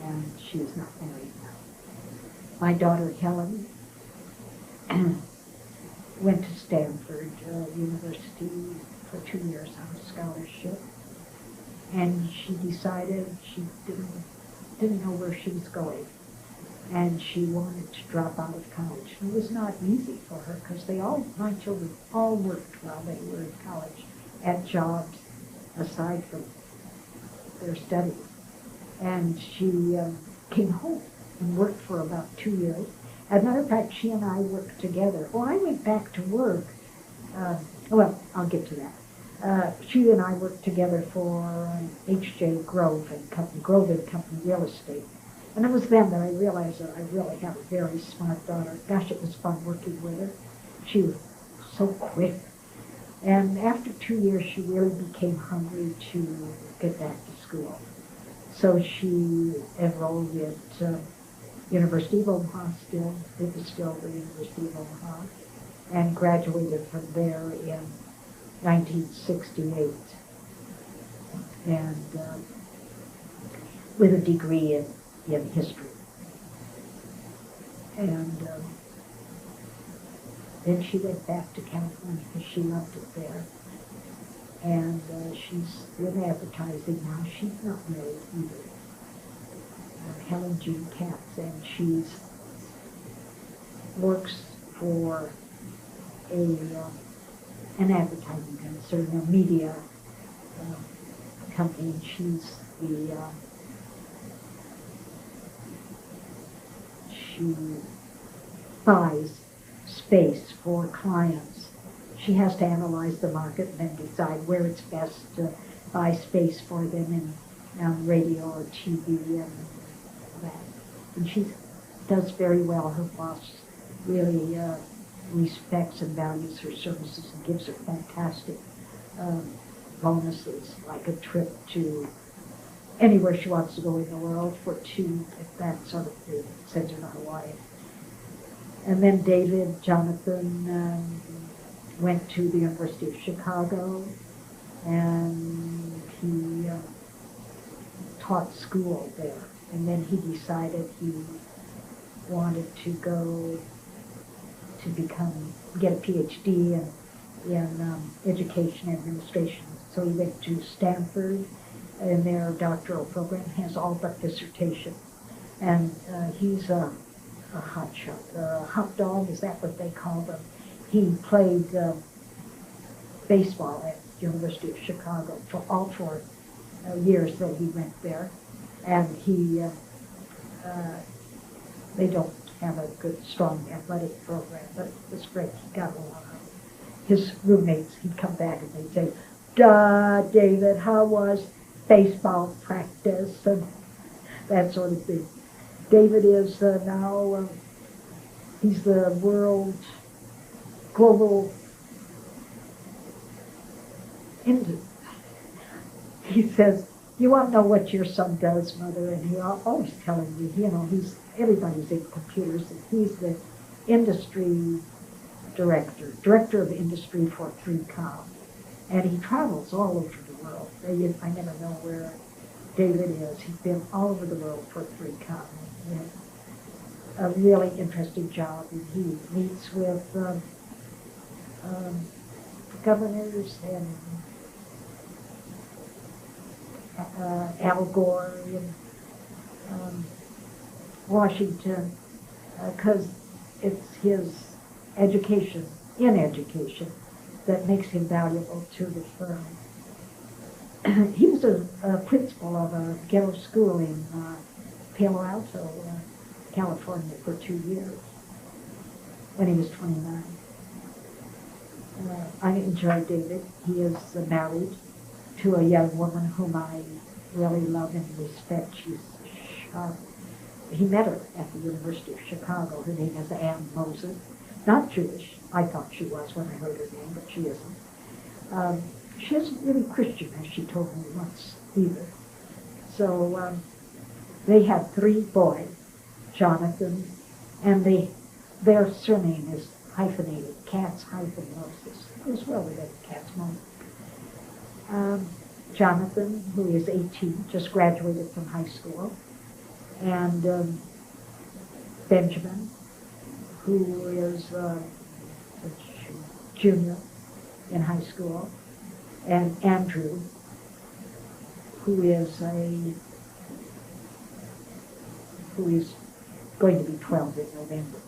and she is not married now. My daughter Helen went to Stanford University for 2 years on a scholarship, and she decided she didn't know where she was going, and she wanted to drop out of college. And it was not easy for her because my children all worked while they were in college at jobs aside from their studies. And she came home and worked for about 2 years. As a matter of fact, she and I worked together. Well, I went back to work. Well, I'll get to that. She and I worked together for H.J. Grove and Company Real Estate. And it was then that I realized that I really have a very smart daughter. Gosh, it was fun working with her. She was so quick. And after 2 years, she really became hungry to get back to school. So she enrolled at University of Omaha still. It was still the University of Omaha. And graduated from there in 1968. And with a degree in history. And then she went back to California because she loved it there. And she's in advertising now. She's not married either. Helen Jean Katz, and she works for an advertising concern, a media company. She's she buys space for clients. She has to analyze the market and then decide where it's best to buy space for them on radio or TV and that. And she does very well. Her boss really respects and values her services and gives her fantastic bonuses, like a trip to anywhere she wants to go in the world for 2, if that sort of thing, sends her to Hawaii. And then David Jonathan went to the University of Chicago, and he taught school there. And then he decided he wanted to go to get a PhD in education administration. So he went to Stanford, and their doctoral program has all but dissertation. And he's a hot shot, hot dog, is that what they call them? He played baseball at the University of Chicago for all 4 years that he went there. And they don't have a good, strong athletic program, but it was great. He got along. His roommates, he'd come back and they'd say, David, how was baseball practice? And that sort of thing. David is now, he's the global, he says, you want to know what your son does, Mother? And he's always telling me, everybody's in computers, and he's the industry director of industry for 3Com. And he travels all over the world. I never know where David is. He's been all over the world for 3Com. He has a really interesting job, and he meets with governors and Al Gore in Washington, because it's his education, in education, that makes him valuable to the firm. He was a principal of a ghetto school in Palo Alto, California, for 2 years when he was 29. I enjoy David. He is married to a young woman whom I really love and respect. She's sharp. He met her at the University of Chicago. Her name is Ann Moses. Not Jewish. I thought she was when I heard her name, but she isn't. She isn't really Christian, as she told me once, either. So they had 3 boys, Jonathan, and their surname is hyphenated, Katz hyphen Moses. It was well related, Katz Moses. Jonathan, who is 18, just graduated from high school, and Benjamin, who is a junior in high school, and Andrew, who is going to be 12 in November,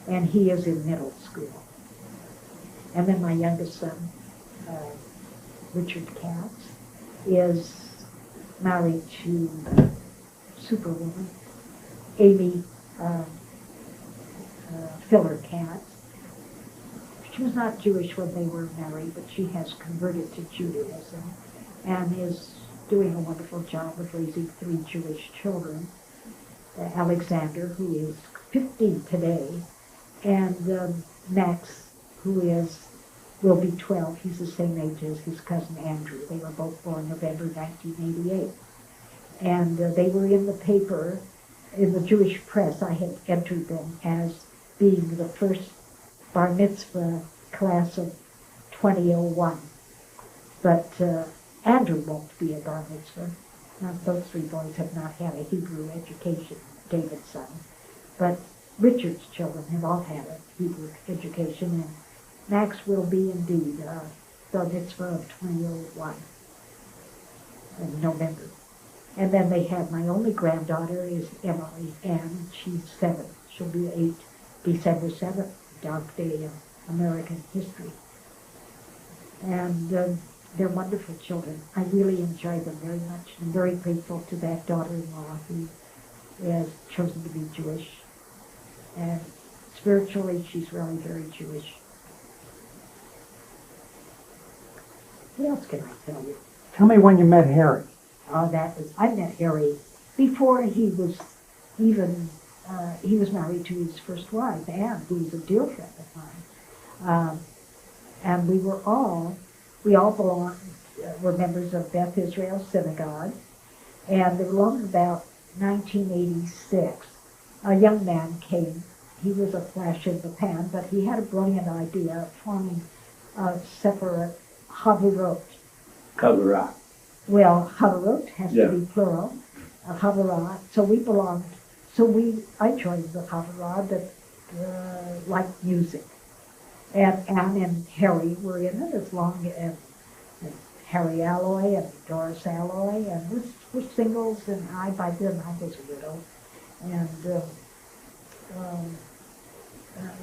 and he is in middle school. And then my youngest son, Richard Katz, is married to Superwoman, Amy Filler Katz. She was not Jewish when they were married, but she has converted to Judaism and is doing a wonderful job of raising 3 Jewish children. Alexander, who is 15 today, and Max, who will be 12. He's the same age as his cousin Andrew. They were both born November 1988. And they were in the paper, in the Jewish press. I had entered them as being the first bar mitzvah class of 2001. But Andrew won't be a bar mitzvah. Now, those 3 boys have not had a Hebrew education, David's son. But Richard's children have all had a Hebrew education, and Max will be indeed bar mitzvah of 2001 in November. And then they have my only granddaughter is Emily Ann. She's 7. She'll be 8 December 7th, Dog Day of American History. And they're wonderful children. I really enjoy them very much. I'm very grateful to that daughter-in-law who has chosen to be Jewish. And spiritually, she's really very Jewish. What else can I tell you? Tell me when you met Harry. I met Harry before he was even, he was married to his first wife, Anne, who is a dear friend of mine. And we all belonged, were members of Beth Israel Synagogue. And along about 1986, a young man came. He was a flash in the pan, but he had a brilliant idea of forming a separate Havurot. Cover. Well, Havarot has to be plural, Havarah. So we belonged. I joined the Havarah that liked music, and Anne and Harry were in it as long as Harry Alloy and Doris Alloy, and we're singles. And by then I was a widow, and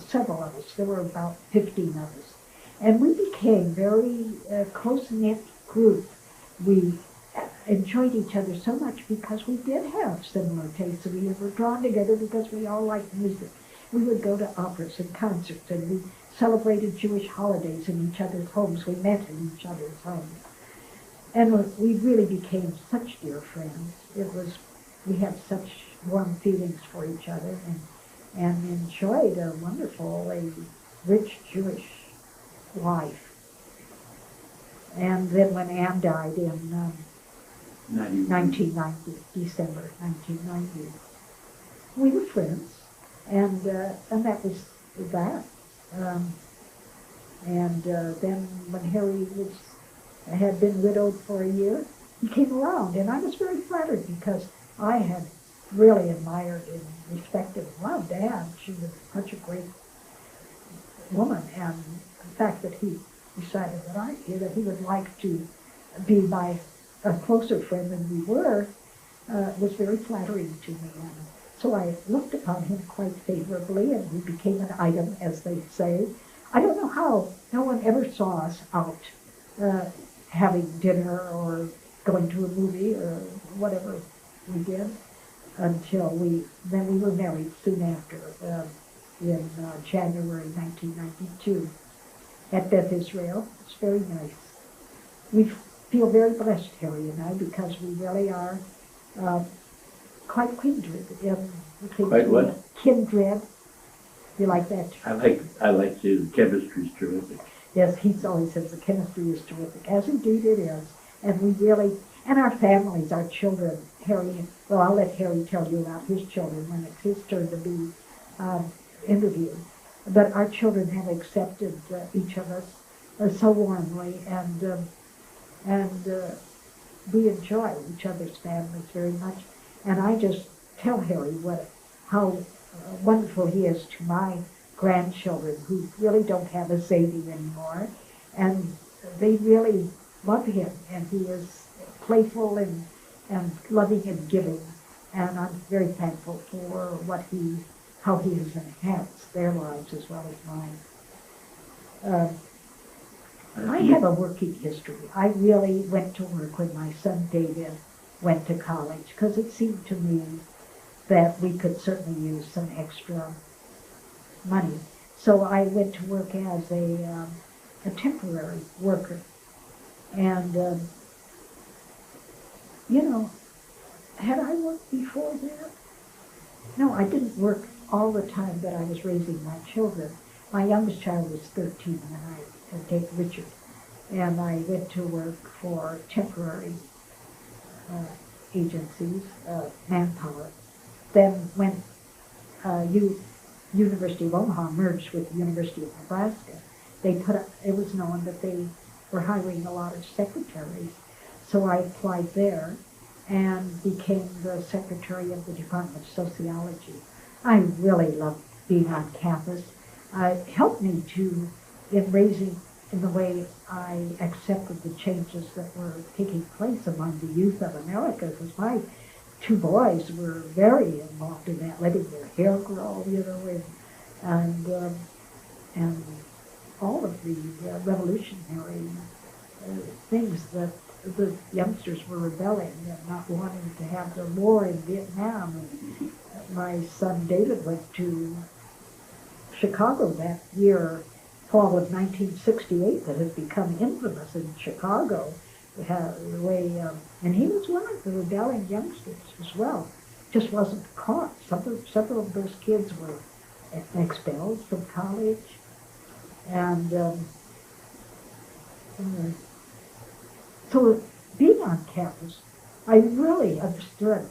several of us. There were about 15 of us, and we became very close-knit group. We enjoyed each other so much because we did have similar tastes. We were drawn together because we all liked music. We would go to operas and concerts, and we celebrated Jewish holidays in each other's homes. We met in each other's homes. And we really became such dear friends. We had such warm feelings for each other, and enjoyed a wonderful, rich Jewish life. And then when Anne died in 1990, December 1990, we were friends, and that was that. Then when Harry had been widowed for a year, he came around, and I was very flattered because I had really admired and respected and loved Anne. She was such a great woman, and the fact that he decided that he would like to be my a closer friend than we were, was very flattering to me. And so I looked upon him quite favorably, and we became an item, as they say. I don't know how. No one ever saw us out having dinner or going to a movie or whatever we did until then we were married soon after, in January 1992 at Beth Israel. It's very nice. We feel very blessed, Harry and I, because we really are quite kindred. Quite what? Kindred. You like that? I like the chemistry's terrific. Yes, he always says the chemistry is terrific, as indeed it is. And we really, and our families, our children, Harry, well, I'll let Harry tell you about his children when it's his turn to be interviewed. But our children have accepted each of us so warmly, and we enjoy each other's families very much. And I just tell Harry how wonderful he is to my grandchildren, who really don't have a Zadie anymore, and they really love him, and he is playful and loving and giving, and I'm very thankful for how he has enhanced their lives as well as mine. I have a working history. I really went to work when my son David went to college, because it seemed to me that we could certainly use some extra money. So I went to work as a temporary worker. And, had I worked before that? No, I didn't work all the time that I was raising my children. My youngest child was 13 when I dated Richard. And I went to work for temporary agencies, manpower. Then when University of Omaha merged with the University of Nebraska, it was known that they were hiring a lot of secretaries. So I applied there and became the secretary of the Department of Sociology. I really loved being on campus. It helped me in the way I accepted the changes that were taking place among the youth of America, because my two boys were very involved in that, letting their hair grow, and all of the revolutionary things that the youngsters were rebelling and not wanting to have the war in Vietnam. And my son David went to Chicago that year, fall of 1968, that has become infamous in Chicago. And he was one of the rebelling youngsters as well. Just wasn't caught. Several of those kids were expelled from college. And so being on campus, I really understood.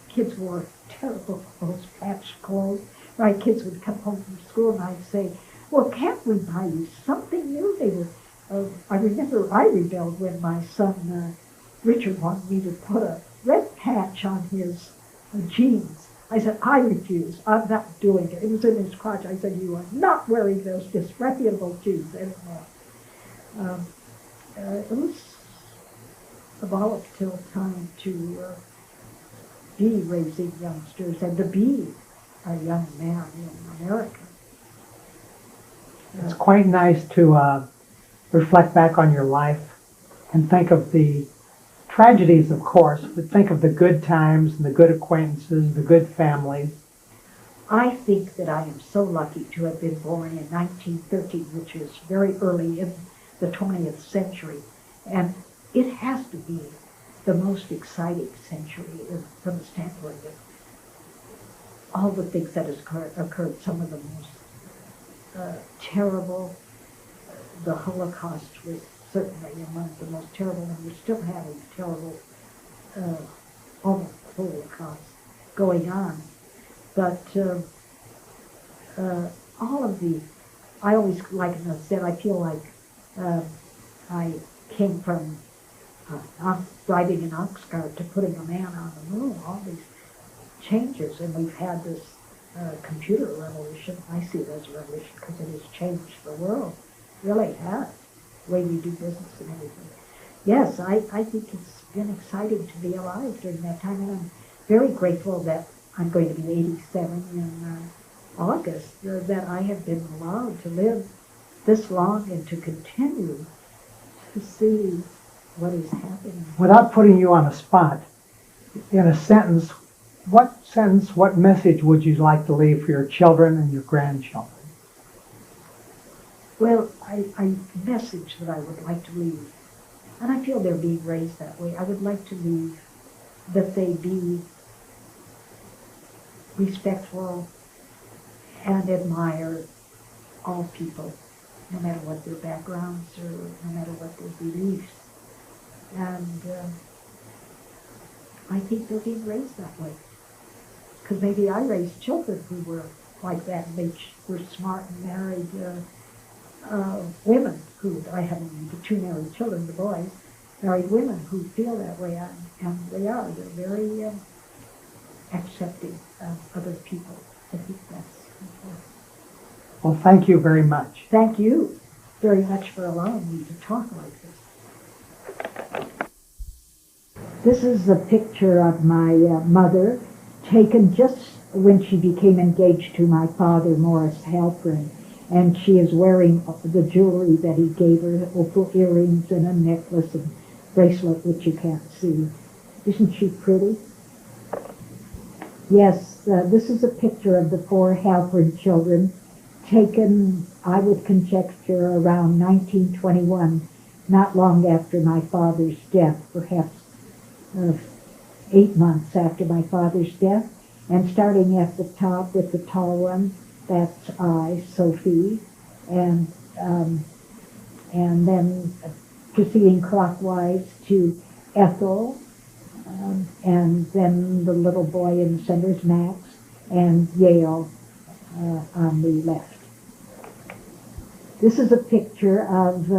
Kids wore terrible clothes, patched clothes. My kids would come home from school and I'd say, well, can't we buy you something new? I remember I rebelled when my son Richard wanted me to put a red patch on his jeans. I said, I refuse. I'm not doing it. It was in his crotch. I said, you are not wearing those disreputable jeans anymore. It was a volatile time to be raising youngsters and to be a young man in America. It's quite nice to reflect back on your life and think of the tragedies, of course, but think of the good times and the good acquaintances, the good families. I think that I am so lucky to have been born in 1913, which is very early in the 20th century. And it has to be the most exciting century from the standpoint of all the things that has occurred, some of the most terrible. The Holocaust was certainly among the most terrible, and we're still having terrible almost Holocaust going on. But all of I always, like I said, I feel like I came from driving an ox cart to putting a man on the moon, all these changes, and we've had this computer revolution. I see it as a revolution because it has changed the world. Really has, the way we do business and everything. Yes, I think it's been exciting to be alive during that time, and I'm very grateful that I'm going to be 87 in August, that I have been allowed to live this long and to continue to see what is happening. Without putting you on a spot, in a sentence, what message would you like to leave for your children and your grandchildren? Well, I message that I would like to leave, and I feel they're being raised that way. I would like to leave that they be respectful and admire all people, no matter what their backgrounds or no matter what their beliefs. And I think they're being raised that way. Because maybe I raised children who were like that, and they were smart and married women who, I have two married children, the boys, married women who feel that way, and they're very accepting of other people. I think that's important. Well, thank you very much. Thank you very much for allowing me to talk like this. This is a picture of my mother, taken just when she became engaged to my father, Morris Halpern. And she is wearing the jewelry that he gave her, opal earrings and a necklace and bracelet, which you can't see. Isn't she pretty? Yes, this is a picture of the four Halpern children, taken, I would conjecture, around 1921, not long after my father's death, perhaps 8 months after my father's death. And starting at the top with the tall one, that's I, Sophie, and then proceeding clockwise to Ethel, and then the little boy in the center is Max, and Yale on the left. This is a picture of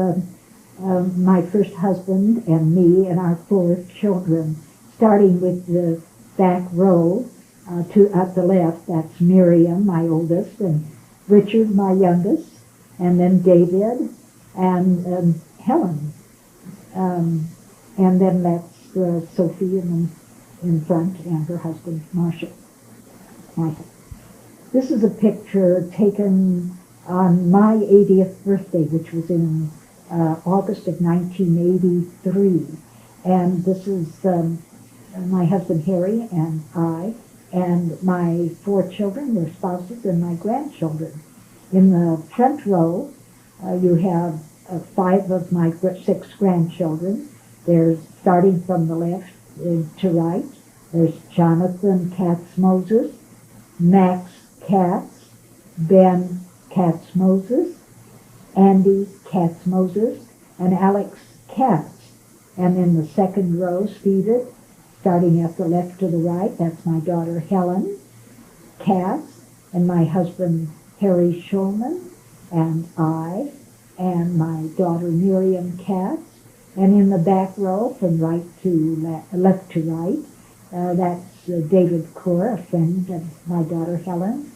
my first husband and me and our 4 children, starting with the back row. At the left, that's Miriam, my oldest, and Richard, my youngest, and then David and Helen. And then that's Sophie in front, and her husband, Michael. This is a picture taken on my 80th birthday, which was in August of 1983. And this is my husband, Harry, and I, and my 4 children, their spouses, and my grandchildren. In the front row, you have 5 of my 6 grandchildren. There's, starting from the left to right, there's Jonathan Katz Moses, Max Katz, Ben Katz Moses, Andy Katz Moses, and Alex Katz. And in the second row, seated, starting at the left to the right, that's my daughter Helen Katz, and my husband Harry Schulman, and I, and my daughter Miriam Katz. And in the back row, from right to left to right, that's David Core, a friend of my daughter Helen.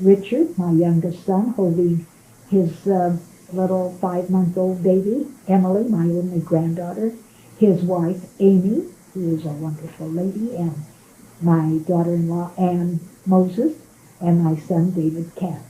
Richard, my youngest son, holding his little 5-month-old baby. Emily, my only granddaughter. His wife, Amy, who is a wonderful lady, and my daughter-in-law, Ann Moses, and my son, David Katz.